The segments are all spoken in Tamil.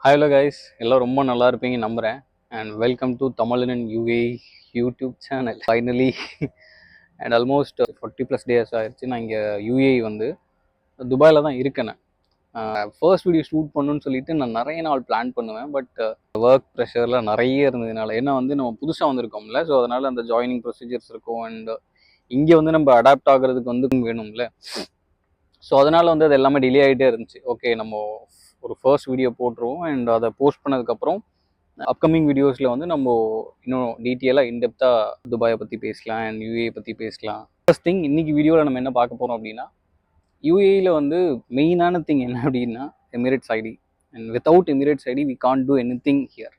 ஹலோ கைஸ், எல்லாம் ரொம்ப நல்லா இருப்பீங்க நம்புகிறேன். And welcome to Tamilan and UAE YouTube channel. Finally and almost 40+ days ஆயிடுச்சு. நான் இங்கே யூஏ வந்து துபாயில் தான் இருக்கேன். ஃபர்ஸ்ட் வீடியோ ஷூட் பண்ணணும்னு சொல்லிட்டு நான் நிறைய நாள் பிளான் பண்ணுவேன். பட் ஒர்க் ப்ரெஷரில் நிறைய இருந்ததுனால, ஏன்னா வந்து நம்ம புதுசாக வந்திருக்கோம்ல, ஸோ அதனால் அந்த ஜாயினிங் ப்ரொசீஜர்ஸ் இருக்கும். அண்ட் இங்கே வந்து நம்ம அடாப்ட் ஆகிறதுக்கு வந்து வேணும்ல, ஸோ அதனால் வந்து அது எல்லாமே டிலே ஆகிட்டே இருந்துச்சு. ஓகே, நம்ம ஒரு ஃபர்ஸ்ட் வீடியோ போட்டுருவோம் அண்ட் அதை போஸ்ட் பண்ணதுக்கப்புறம் அப்கமிங் வீடியோஸில் வந்து நம்ம இன்னும் டீட்டெயிலாக இன்டெப்த்தாக துபாயை பற்றி பேசலாம் அண்ட் யூஏ பற்றி பேசலாம். ஃபர்ஸ்ட் திங், இன்றைக்கி வீடியோவில் நம்ம என்ன பார்க்க போகிறோம் அப்படின்னா, யூஏயில் வந்து மெயினான திங் என்ன அப்படின்னா Emirates ID. And without Emirates ID we can't do anything here.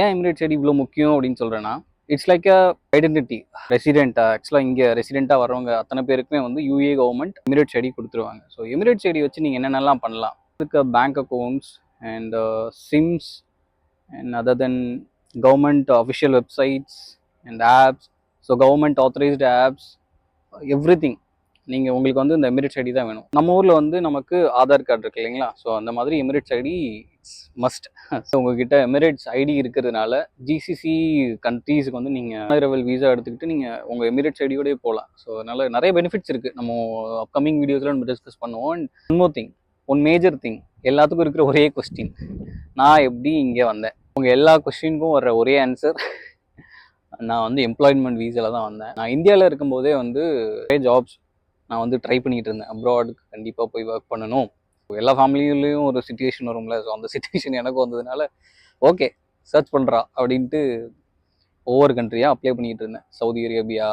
ஏன் எமிரேட்ஸ் ஐடி இவ்வளோ முக்கியம் அப்படின்னு சொல்கிறேன்னா, இட்ஸ் லைக் அ ஐடென்டிட்டி. ரெசிடென்ட்டாக ஆக்சுவலாக இங்கே ரெசிடென்ட்டாக வரவங்க அத்தனை பேருக்குமே வந்து யூஏ கவர்மெண்ட் எமிரேட்ஸ் ஐடி கொடுத்துருவாங்க. ஸோ எமிரேட்ஸ் ஐடி வச்சு நீங்கள் என்னென்னலாம் பண்ணலாம், இதுக்கு bank accounts and sims and other than government official websites and apps, so government authorized apps, everything. நீங்கள் உங்களுக்கு வந்து இந்த எமிரேட்ஸ் ஐடி தான் வேணும். நம்ம ஊரில் வந்து நமக்கு ஆதார் கார்டு இருக்கு இல்லைங்களா, ஸோ அந்த மாதிரி Emirates ID it's must. So உங்ககிட்ட எமிரேட்ஸ் ஐடி இருக்கிறதுனால ஜிசிசி கண்ட்ரீஸுக்கு வந்து நீங்கள் ஹைரவல் வீசா எடுத்துக்கிட்டு நீங்கள் உங்கள் எமிரேட்ஸ் ஐடியோடய போகலாம். ஸோ அதனால் நிறைய பெனிஃபிட்ஸ் இருக்குது. நம்ம அப்கமிங் வீடியோஸில் நம்ம டிஸ்கஸ் பண்ணுவோம். And one more thing, one major thing, எல்லாத்துக்கும் இருக்கிற ஒரே கொஸ்டின், நான் எப்படி இங்கே வந்தேன்? உங்கள் எல்லா கொஸ்டினுக்கும் வர்ற ஒரே ஆன்சர், நான் வந்து எம்ப்ளாய்மெண்ட் வீஸில் தான் வந்தேன். நான் இந்தியாவில் இருக்கும்போதே வந்து நிறைய ஜாப்ஸ் நான் வந்து ட்ரை பண்ணிகிட்டு இருந்தேன். அப்ராடுக்கு கண்டிப்பாக போய் ஒர்க் பண்ணணும். எல்லா ஃபேமிலியிலையும் ஒரு சுச்சுவேஷன் வரும்ல, ஸோ அந்த சுச்சுவேஷன் எனக்கு வந்ததுனால ஓகே சர்ச் பண்ணுறா அப்படின்ட்டு ஒவ்வொரு கண்ட்ரியாக அப்ளை பண்ணிகிட்டு இருந்தேன். சவுதி அரேபியா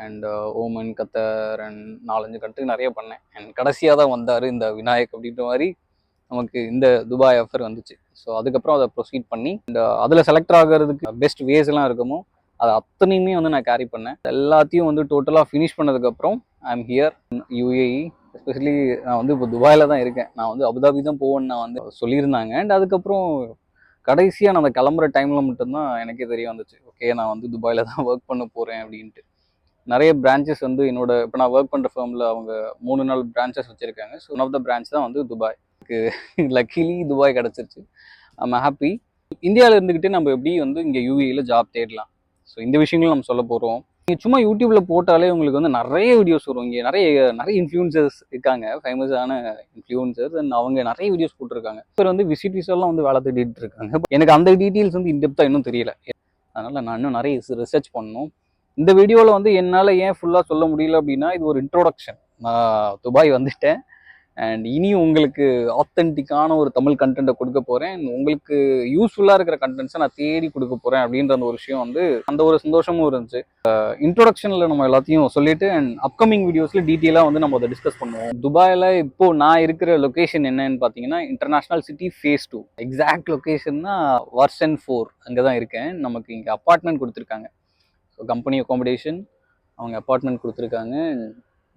அண்ட் ஓமன், கத்தர் அண்ட் 4-5 கண்ட்ரி நிறைய பண்ணேன். அண்ட் கடைசியாக தான் வந்தார் இந்த விநாயக் அப்படின்ற மாதிரி நமக்கு இந்த துபாய் ஆஃபர் வந்துச்சு. ஸோ அதுக்கப்புறம் அதை ப்ரொசீட் பண்ணி இந்த அதில் செலக்ட் ஆகிறதுக்கு பெஸ்ட் வேஸ் எல்லாம் இருக்குமோ அது அத்தனையுமே வந்து நான் கேரி பண்ணேன். எல்லாத்தையும் வந்து டோட்டலாக ஃபினிஷ் பண்ணதுக்கப்புறம் I am here UAE. Especially நான் வந்து இப்போ துபாயில் தான் இருக்கேன். நான் வந்து அபுதாபி தான் போவேன்னு நான் வந்து சொல்லியிருந்தாங்க. அண்ட் அதுக்கப்புறம் கடைசியாக நான் அந்த கிளம்புற டைமில் மட்டும்தான் எனக்கே தெரிய வந்துச்சு, ஓகே நான் வந்து துபாயில் தான் ஒர்க் பண்ண போகிறேன் அப்படின்ட்டு. நிறைய பிரான்ச்சஸ் வந்து என்னோட இப்போ நான் ஒர்க் பண்ணுற ஃபர்மில் அவங்க 3-4 பிரான்ச்சஸ் வச்சுருக்காங்க. So one of the branch தான் வந்து துபாய். லக்கிலி துபாய் கிடச்சிருச்சு. I'm happy. இந்தியாவில் இருந்துக்கிட்டே நம்ம எப்படி வந்து இங்கே யூஏயில் ஜாப் தேடலாம், ஸோ இந்த விஷயங்களும் நம்ம சொல்ல போகிறோம். நீங்கள் சும்மா யூடியூப்பில் போட்டாலே உங்களுக்கு வந்து நிறைய வீடியோஸ் வரும். இங்கே நிறைய இன்ஃப்ளூயன்சர்ஸ் இருக்காங்க, ஃபேமஸான இன்ஃப்ளூயன்சர்ஸ். அண்ட் அவங்க நிறைய வீடியோஸ் போட்டிருக்காங்க. இப்போ வந்து விசிட்டிஸ் எல்லாம் வந்து வேலை தேடிட்டு இருக்காங்க. எனக்கு அந்த டீட்டெயில்ஸ் வந்து இன்டெப்த்தாக இன்னும் தெரியல. அதனால் நான் இன்னும் நிறைய ரிசர்ச் பண்ணணும். இந்த வீடியோவில் வந்து என்னால் ஏன் ஃபுல்லாக சொல்ல முடியல அப்படின்னா, இது ஒரு இன்ட்ரோடக்ஷன். நான் துபாய் வந்துட்டேன் அண்ட் இனி உங்களுக்கு ஆத்தென்டிக்கான ஒரு தமிழ் கண்டென்ட்டை கொடுக்க போகிறேன். உங்களுக்கு யூஸ்ஃபுல்லாக இருக்கிற கண்டென்ட்ஸை நான் தேடி கொடுக்க போகிறேன் அப்படின்ற அந்த ஒரு விஷயம் வந்து அந்த ஒரு சந்தோஷமும் இருந்துச்சு. இன்ட்ரோடக்ஷனில் நம்ம எல்லாத்தையும் சொல்லிட்டு அண்ட் அப்கமிங் வீடியோஸில் டீட்டெயிலாக வந்து நம்ம அதை டிஸ்கஸ் பண்ணுவோம். துபாயில் இப்போது நான் இருக்கிற லொக்கேஷன் என்னன்னு பார்த்தீங்கன்னா, இன்டர்நேஷ்னல் சிட்டி ஃபேஸ் 2. எக்ஸாக்ட் லொக்கேஷன்னா வர்சன் 4 அங்கே தான் இருக்கேன். நமக்கு இங்கே அப்பார்ட்மெண்ட் கொடுத்துருக்காங்க. ஸோ கம்பெனி அக்காமடேஷன், அவங்க அப்பார்ட்மெண்ட் கொடுத்துருக்காங்க.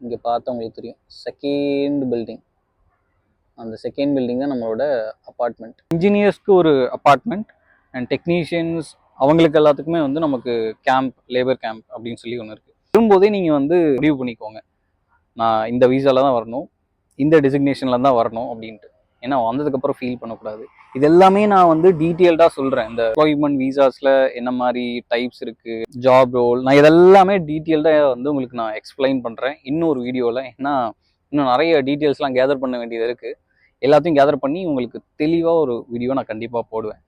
இங்கே பார்த்தா உங்களுக்கு தெரியும், செகண்ட் பில்டிங். அந்த செகண்ட் பில்டிங் தான் நம்மளோட அப்பார்ட்மெண்ட். இன்ஜினியர்ஸ்க்கு ஒரு அப்பார்ட்மெண்ட் அண்ட் டெக்னீஷியன்ஸ் அவங்களுக்கு எல்லாத்துக்குமே வந்து நமக்கு கேம்ப், லேபர் கேம்ப் அப்படின்னு சொல்லி ஒன்று இருக்குது. வரும்போதே நீங்கள் வந்து முடிவு பண்ணிக்கோங்க, நான் இந்த வீசாவில் தான் வரணும், இந்த டெசிக்னேஷனில் தான் வரணும் அப்படின்ட்டு. ஏன்னா வந்ததுக்கப்புறம் ஃபீல் பண்ணக்கூடாது. இது எல்லாமே நான் வந்து டீட்டெயில்டாக சொல்கிறேன். இந்த எம்ப்ளாய்மெண்ட் வீசாஸில் என்ன மாதிரி டைப்ஸ் இருக்குது, ஜாப் ரோல், நான் இதெல்லாமே டீட்டெயில்டாக வந்து உங்களுக்கு நான் எக்ஸ்பிளைன் பண்ணுறேன் இன்னொரு வீடியோவில். ஏன்னா இன்னும் நிறைய டீட்டெயில்ஸ்லாம் கேதர் பண்ண வேண்டியது இருக்குது. எல்லாத்தையும் கேதர் பண்ணி உங்களுக்கு தெளிவாக ஒரு வீடியோ நான் கண்டிப்பாக போடுவேன்.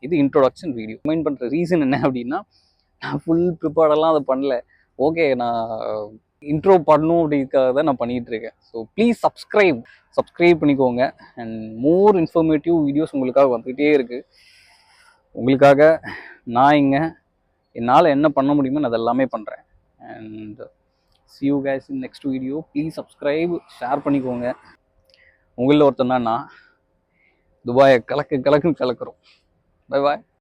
இது இன்ட்ரோடக்ஷன் வீடியோ. மெயின் பண்ணுற ரீசன் என்ன அப்படின்னா, நான் ஃபுல் ப்ரிப்பேர்டெல்லாம் அதை பண்ணல. ஓகே, நான் இன்ட்ரோ பண்ணணும் அப்படிங்கிறதுக்காக தான் நான் பண்ணிகிட்டு இருக்கேன். ஸோ ப்ளீஸ் சப்ஸ்கிரைப் பண்ணிக்கோங்க. அண்ட் மோர் இன்ஃபர்மேட்டிவ் வீடியோஸ் உங்களுக்காக வந்துகிட்டே இருக்குது. உங்களுக்காக நான் இங்கே என்னால் என்ன பண்ண முடியுமோ நான் அதெல்லாமே பண்ணுறேன். And see you guys in next video. Please subscribe, share பண்ணிக்கோங்க. உங்களில் ஒருத்தன் தான் நான். துபாயை கலக்குன்னு கலக்குறோம். பை பாய்.